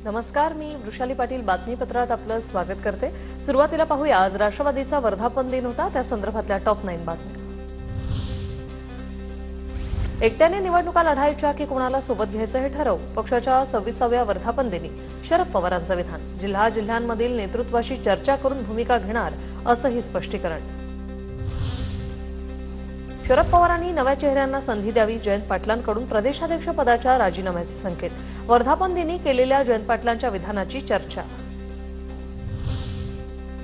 नमस्कार, मी वृषाली पाटील बातमीपत्रात आपलं स्वागत करते। सुरुवातीला पाहूया आज राष्ट्रवादीचा वर्धापन दिन होता त्या संदर्भातल्या टॉप 9 बातम्या। एकट्याने निवडणुका लढायच्या की कोणाला सोबत घ्यायचं हे ठरवू, पक्षाच्या 26व्या वर्धापन दिनी शरद पवारांचं विधान। जिल्ह्यांमधील नेतृत्वाशी चर्चा करून भूमिका घेणार असंही स्पष्टीकरण। शरद पवारांनी नव्या चेहऱ्यांना संधी द्यावी, जयंत पाटलांकडून प्रदेशाध्यक्ष पदाच्या राजीनाम्याचे संकेत। वर्धापन दिनी केलेल्या जयंत पाटलांच्या विधानाची चर्चा।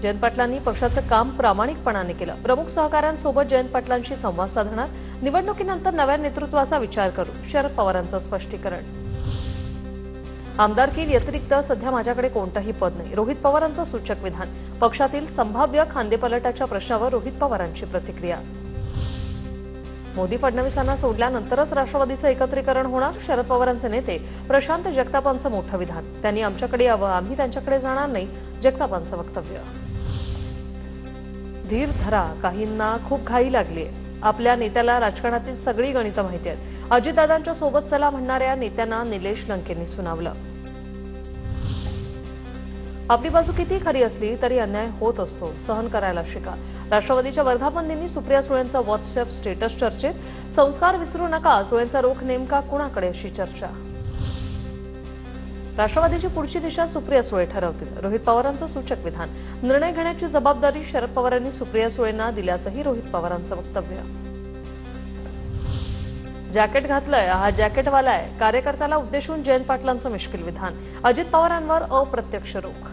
जयंत पाटलांनी पक्षाचं काम प्रामाणिकपणाने केलं, प्रमुख सहकाऱ्यांसोबत जयंत पाटलांशी संवाद साधणार, निवडणुकीनंतर नव्या नेतृत्वाचा विचार करू, शरद पवारांचं स्पष्टीकरण। आमदारकी व्यतिरिक्त सध्या माझ्याकडे कोणतंही पद नाही, रोहित पवारांचं सूचक विधान। पक्षातील संभाव्य खांदेपलटाच्या प्रश्नावर रोहित पवारांची प्रतिक्रिया। मोदी फडणवीसांना सोडल्यानंतरच राष्ट्रवादीचं एकत्रीकरण होणार, शरद पवारांचे नेते प्रशांत जगतापांचं मोठं विधान। त्यांनी आमच्याकडे यावं, आम्ही त्यांच्याकडे जाणार नाही, जगतापांचं वक्तव्य। धीर धरा, काहींना खूप घाई लागलीय, आपल्या नेत्याला राजकारणातील सगळी गणितं माहिती आहेत, अजितदादांच्या सोबत चला म्हणणाऱ्या नेत्यांना निलेश लंकेंनी सुनावलं। आपली बाजू किती खरी असली तरी अन्याय होत असतो, सहन करायला शिका। राष्ट्रवादीच्या वर्धापन दिनी सुप्रिया सुळेंचा व्हॉट्सअप स्टेटस चर्चेत। संस्कार विसरू नका, सुळेंचा रोख नेमका कुणाकडे अशी चर्चा। राष्ट्रवादीची पुढची दिशा सुप्रिया सुळे ठरवतील, रोहित पवारांचं सूचक विधान। निर्णय घेण्याची जबाबदारी शरद पवारांनी सुप्रिया सुळेंना दिल्याचंही रोहित पवारांचं वक्तव्य। जॅकेट घातलंय, हा जॅकेटवाला आहे, कार्यकर्त्याला उद्देशून जयंत पाटलांचं मिश्किल विधान। अजित पवारांवर अप्रत्यक्ष रोख।